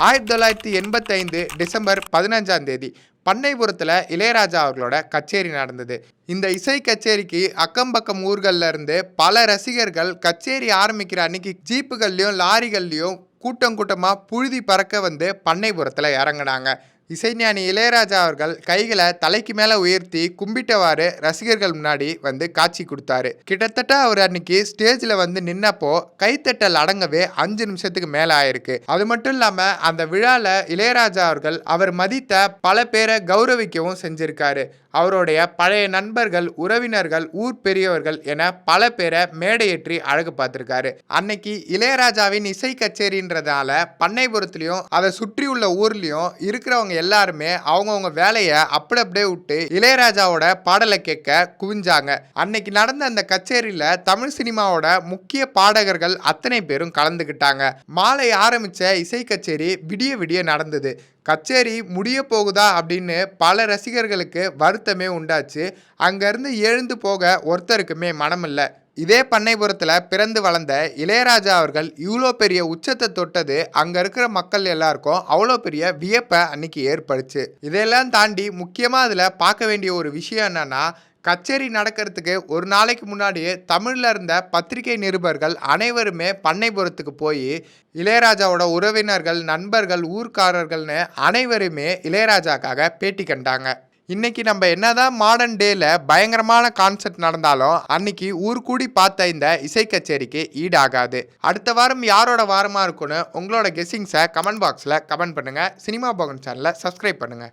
1985 December 15ஆம் தேதி பண்ணைபுரத்தில் இளையராஜா அவர்களோட கச்சேரி நடந்தது. இந்த இசை கச்சேரிக்கு அக்கம் பக்கம் ஊர்கள்ல இருந்து பல ரசிகர்கள் கச்சேரி ஆரம்பிக்கிற அன்னைக்கு ஜீப்புகள்லையும் லாரிகள்லையும் கூட்டம் கூட்டமாக புழுதி பறக்க வந்து பண்ணைபுரத்தில் இறங்கினாங்க. இசைஞானி இளையராஜா அவர்கள் கைகளை தலைக்கு மேலே உயர்த்தி கும்பிட்டவாறு ரசிகர்கள் முன்னாடி வந்து காட்சி கொடுத்தாரு. கிட்டத்தட்ட அவர் அன்னைக்கு ஸ்டேஜில் வந்து நின்னப்போ கைத்தட்டல் அடங்கவே 5 நிமிஷத்துக்கு மேலே ஆயிருக்கு. அது மட்டும் இல்லாமல் அந்த விழாவில் இளையராஜா அவர்கள் அவர் மதித்த பல பேரை கௌரவிக்கவும் செஞ்சிருக்காரு. அவருடைய பழைய நண்பர்கள், உறவினர்கள், ஊர் பெரியவர்கள் என பல பேரை மேடையேற்றி அழகு பார்த்திருக்காரு. அன்னைக்கு இளையராஜாவின் இசை கச்சேரின்றதால பண்ணைபுரத்துலையும் அதை சுற்றி உள்ள ஊர்லயும் இருக்கிறவங்க எல்லாருமே அவங்கவுங்க வேலையை அப்படியே விட்டு இளையராஜாவோட பாடலை கேட்க குவிஞ்சாங்க. அன்னைக்கு நடந்த அந்த கச்சேரியில தமிழ் சினிமாவோட முக்கிய பாடகர்கள் அத்தனை பேரும் கலந்துகிட்டாங்க. மாலை ஆரம்பிச்ச இசை கச்சேரி விடிய விடிய நடந்தது. கச்சேரி முடிய போகுதா அப்படின்னு பல ரசிகர்களுக்கு வருத்தமே உண்டாச்சு. அங்கேருந்து எழுந்து போக ஒருத்தருக்குமே மனமில்லை. இதே பண்ணைபுரத்தில் பிறந்து வளர்ந்த இளையராஜா அவர்கள் இவ்வளோ பெரிய உச்சத்தை தொட்டது அங்கே இருக்கிற மக்கள் எல்லாருக்கும் அவ்வளோ பெரிய வியப்பை அன்னைக்கு ஏற்படுச்சு. இதையெல்லாம் தாண்டி முக்கியமாக அதில் பார்க்க வேண்டிய ஒரு விஷயம் என்னன்னா, கச்சேரி நடக்கிறதுக்கு ஒரு நாளைக்கு முன்னாடியே தமிழில் இருந்த பத்திரிகை நிருபர்கள் அனைவருமே பண்ணைபுரத்துக்கு போய் இளையராஜாவோட உறவினர்கள், நண்பர்கள், ஊர்க்காரர்கள்னு அனைவருமே இளையராஜாக்காக பேட்டி கண்டாங்க. இன்னைக்கு நம்ம என்னதான் மாடர்ன் டேல பயங்கரமான கான்செர்ட் நடந்தாலும் அன்னைக்கு ஊர் கூடி பார்த்த இந்த இசை கச்சேரிக்கு ஈடாகாது. அடுத்த வாரம் யாரோட வாரமா இருக்குன்னு உங்களோட கெஸ்ஸிங்ஸை கமெண்ட் பாக்ஸில் கமெண்ட் பண்ணுங்க. சினிமா போகன் சேனலை சப்ஸ்கிரைப் பண்ணுங்க.